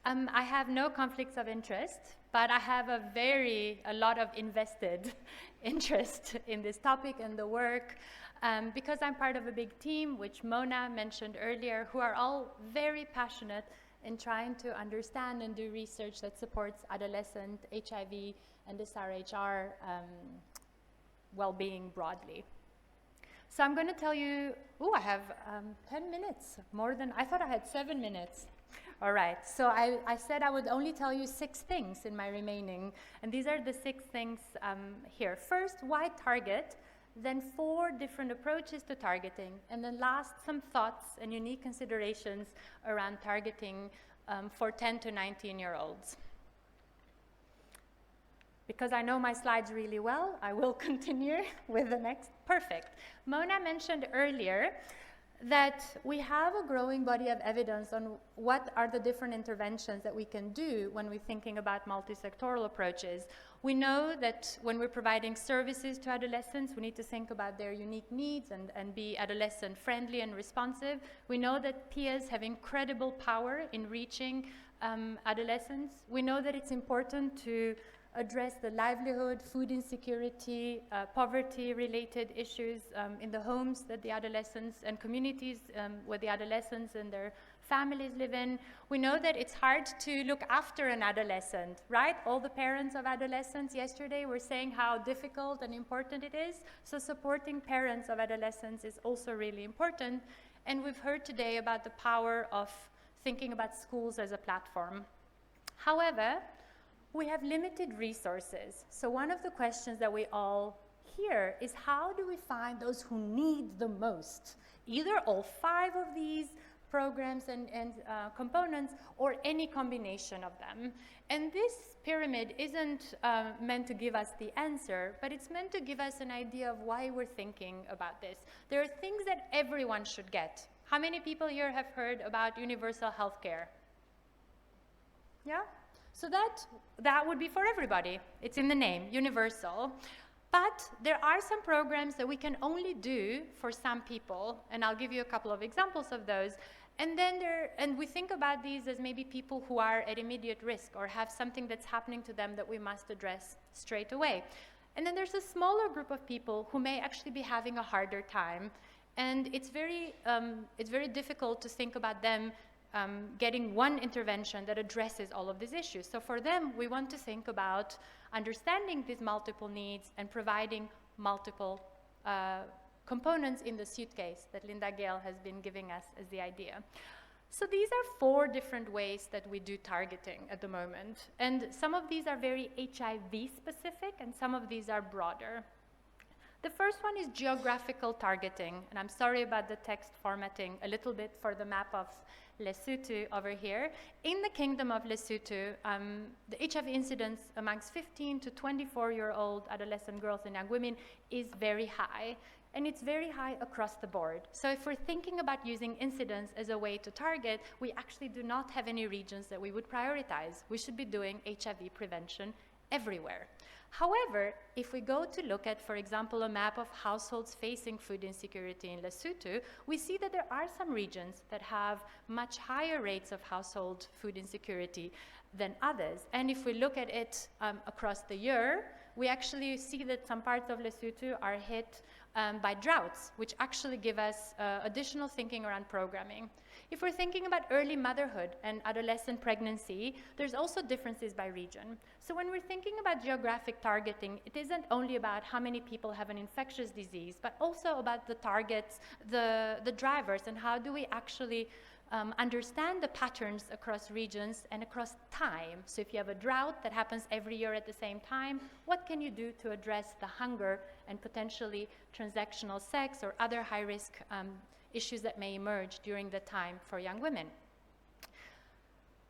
I have no conflicts of interest, but I have a lot of invested interest in this topic and the work, because I'm part of a big team, which Mona mentioned earlier, who are all very passionate in trying to understand and do research that supports adolescent HIV and SRHR well-being broadly. So I'm going to tell you, I have 10 minutes, more than, I thought I had 7 minutes. All right, so I said I would only tell you 6 things in my remaining, and these are the 6 things here. First, why target? Then 4 different approaches to targeting, and then last, some thoughts and unique considerations around targeting for 10 to 19-year-olds. Because I know my slides really well, I will continue with the next. Perfect. Mona mentioned earlier that we have a growing body of evidence on what are the different interventions that we can do when we're thinking about multi-sectoral approaches. We know that when we're providing services to adolescents, we need to think about their unique needs and be adolescent-friendly and responsive. We know that peers have incredible power in reaching adolescents. We know that it's important to address the livelihood, food insecurity, poverty-related issues in the homes that the adolescents and communities where the adolescents and their families live in. We know that it's hard to look after an adolescent, right? All the parents of adolescents yesterday were saying how difficult and important it is. So supporting parents of adolescents is also really important. And we've heard today about the power of thinking about schools as a platform. However, we have limited resources. So one of the questions that we all hear is, how do we find those who need the most? Either all 5 of these programs and components, or any combination of them. And this pyramid isn't meant to give us the answer, but it's meant to give us an idea of why we're thinking about this. There are things that everyone should get. How many people here have heard about universal health care? Yeah? So that would be for everybody. It's in the name, universal. But there are some programs that we can only do for some people, and I'll give you a couple of examples of those. And then we think about these as maybe people who are at immediate risk or have something that's happening to them that we must address straight away. And then there's a smaller group of people who may actually be having a harder time, and it's very difficult to think about them getting one intervention that addresses all of these issues. So for them, we want to think about understanding these multiple needs and providing multiple components in the suitcase that Linda Gale has been giving us as the idea. So these are 4 different ways that we do targeting at the moment. And some of these are very HIV specific, and some of these are broader. The first one is geographical targeting, and I'm sorry about the text formatting a little bit for the map of Lesotho over here. In the Kingdom of Lesotho, the HIV incidence amongst 15 to 24-year-old adolescent girls and young women is very high, and it's very high across the board. So if we're thinking about using incidence as a way to target, we actually do not have any regions that we would prioritize. We should be doing HIV prevention everywhere. However, if we go to look at, for example, a map of households facing food insecurity in Lesotho, we see that there are some regions that have much higher rates of household food insecurity than others. And if we look at it across the year, we actually see that some parts of Lesotho are hit by droughts, which actually give us additional thinking around programming. If we're thinking about early motherhood and adolescent pregnancy, there's also differences by region. So when we're thinking about geographic targeting, it isn't only about how many people have an infectious disease, but also about the targets, the drivers, and how do we actually understand the patterns across regions and across time. So if you have a drought that happens every year at the same time, what can you do to address the hunger and potentially transactional sex or other high-risk issues that may emerge during the time for young women?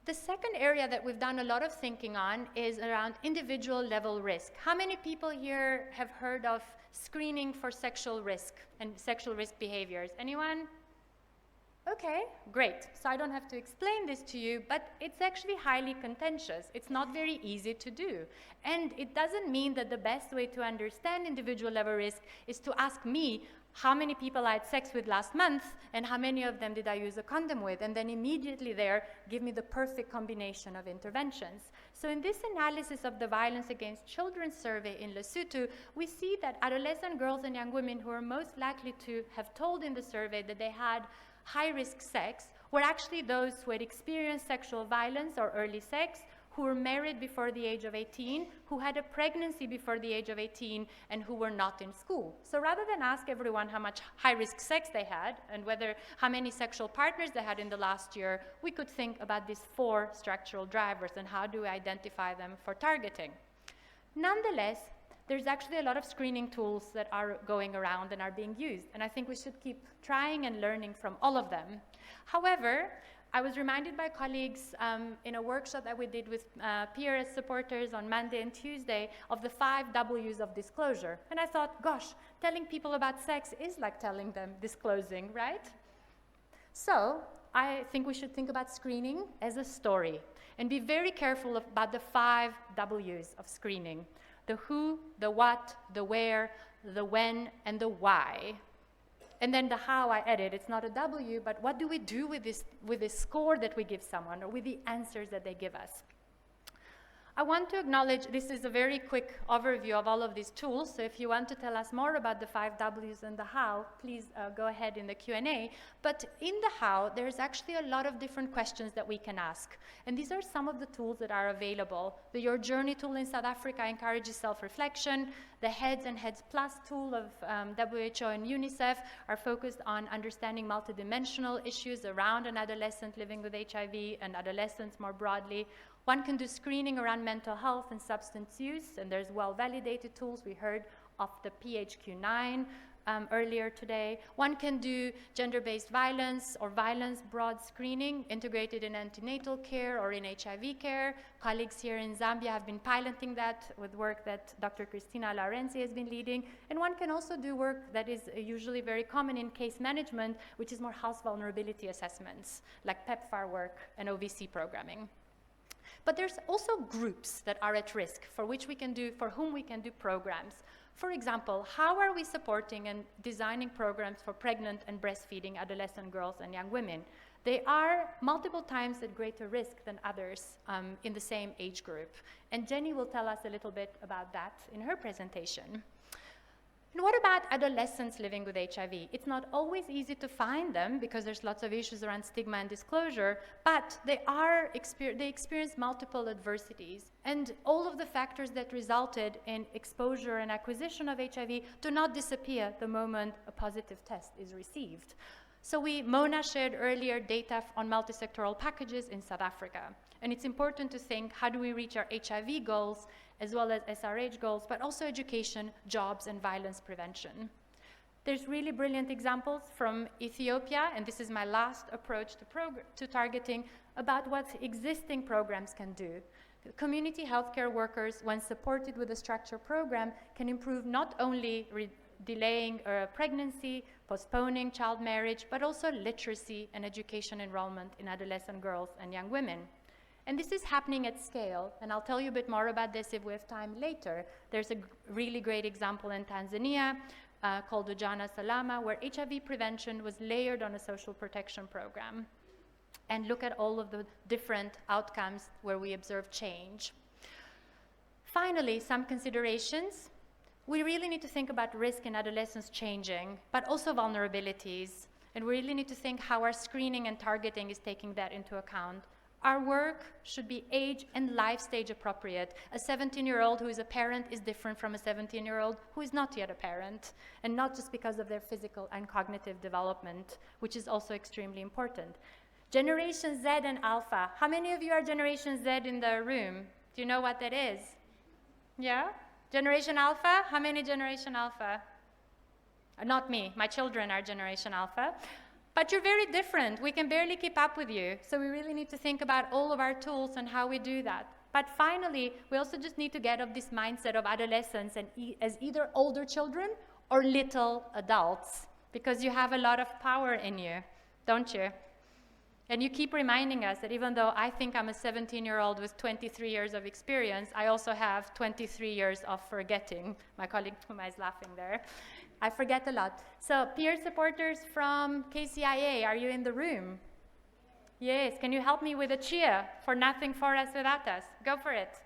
The second area that we've done a lot of thinking on is around individual level risk. How many people here have heard of screening for sexual risk and sexual risk behaviors? Anyone? Okay, great. So I don't have to explain this to you, but it's actually highly contentious. It's not very easy to do. And it doesn't mean that the best way to understand individual level risk is to ask me, how many people I had sex with last month and how many of them did I use a condom with, and then immediately there give me the perfect combination of interventions. So in this analysis of the Violence Against Children survey in Lesotho, we see that adolescent girls and young women who are most likely to have told in the survey that they had high-risk sex were actually those who had experienced sexual violence or early sex, who were married before the age of 18, who had a pregnancy before the age of 18, and who were not in school. So rather than ask everyone how much high-risk sex they had and how many sexual partners they had in the last year, we could think about these 4 structural drivers and how do we identify them for targeting. Nonetheless, there's actually a lot of screening tools that are going around and are being used, and I think we should keep trying and learning from all of them. However, I was reminded by colleagues in a workshop that we did with peer supporters on Monday and Tuesday of the 5 W's of disclosure. And I thought, gosh, telling people about sex is like telling them disclosing, right? So I think we should think about screening as a story and be very careful about the 5 W's of screening: the who, the what, the where, the when, and the why. And then the how I added, it's not a W, but what do we do with this score that we give someone or with the answers that they give us? I want to acknowledge this is a very quick overview of all of these tools, so if you want to tell us more about the 5 W's and the how, please go ahead in the Q&A. But in the how, there's actually a lot of different questions that we can ask. And these are some of the tools that are available. The Your Journey tool in South Africa encourages self-reflection. The Heads and Heads Plus tool of WHO and UNICEF are focused on understanding multidimensional issues around an adolescent living with HIV and adolescents more broadly. One can do screening around mental health and substance use, and there's well-validated tools. We heard of the PHQ-9 earlier today. One can do gender-based violence or violence broad screening integrated in antenatal care or in HIV care. Colleagues here in Zambia have been piloting that with work that Dr. Cristina Laurenzi has been leading. And one can also do work that is usually very common in case management, which is more health vulnerability assessments, like PEPFAR work and OVC programming. But there's also groups that are at risk for whom we can do programs. For example, how are we supporting and designing programs for pregnant and breastfeeding adolescent girls and young women? They are multiple times at greater risk than others in the same age group. And Jenny will tell us a little bit about that in her presentation. And what about adolescents living with HIV? It's not always easy to find them because there's lots of issues around stigma and disclosure, but they experience multiple adversities. And all of the factors that resulted in exposure and acquisition of HIV do not disappear the moment a positive test is received. So Mona shared earlier data on multisectoral packages in South Africa. And it's important to think, how do we reach our HIV goals as well as SRH goals, but also education, jobs, and violence prevention. There's really brilliant examples from Ethiopia, and this is my last approach to targeting, about what existing programs can do. Community healthcare workers, when supported with a structured program, can improve not only delaying pregnancy, postponing child marriage, but also literacy and education enrollment in adolescent girls and young women. And this is happening at scale, and I'll tell you a bit more about this if we have time later. There's a really great example in Tanzania called Ujana Salama, where HIV prevention was layered on a social protection program. And look at all of the different outcomes where we observe change. Finally, some considerations. We really need to think about risk in adolescence changing, but also vulnerabilities. And we really need to think how our screening and targeting is taking that into account. Our work should be age and life stage appropriate. A 17-year-old who is a parent is different from a 17-year-old who is not yet a parent, and not just because of their physical and cognitive development, which is also extremely important. Generation Z and Alpha. How many of you are Generation Z in the room? Do you know what that is? Yeah? Generation Alpha? How many Generation Alpha? Not me. My children are Generation Alpha. But you're very different. We can barely keep up with you. So we really need to think about all of our tools and how we do that. But finally, we also just need to get off this mindset of adolescents and as either older children or little adults, because you have a lot of power in you, don't you? And you keep reminding us that even though I think I'm a 17-year-old with 23 years of experience, I also have 23 years of forgetting. My colleague Puma is laughing there. I forget a lot. So peer supporters from KCIA, are you in the room? Yes, can you help me with a cheer for Nothing for Us Without Us? Go for it.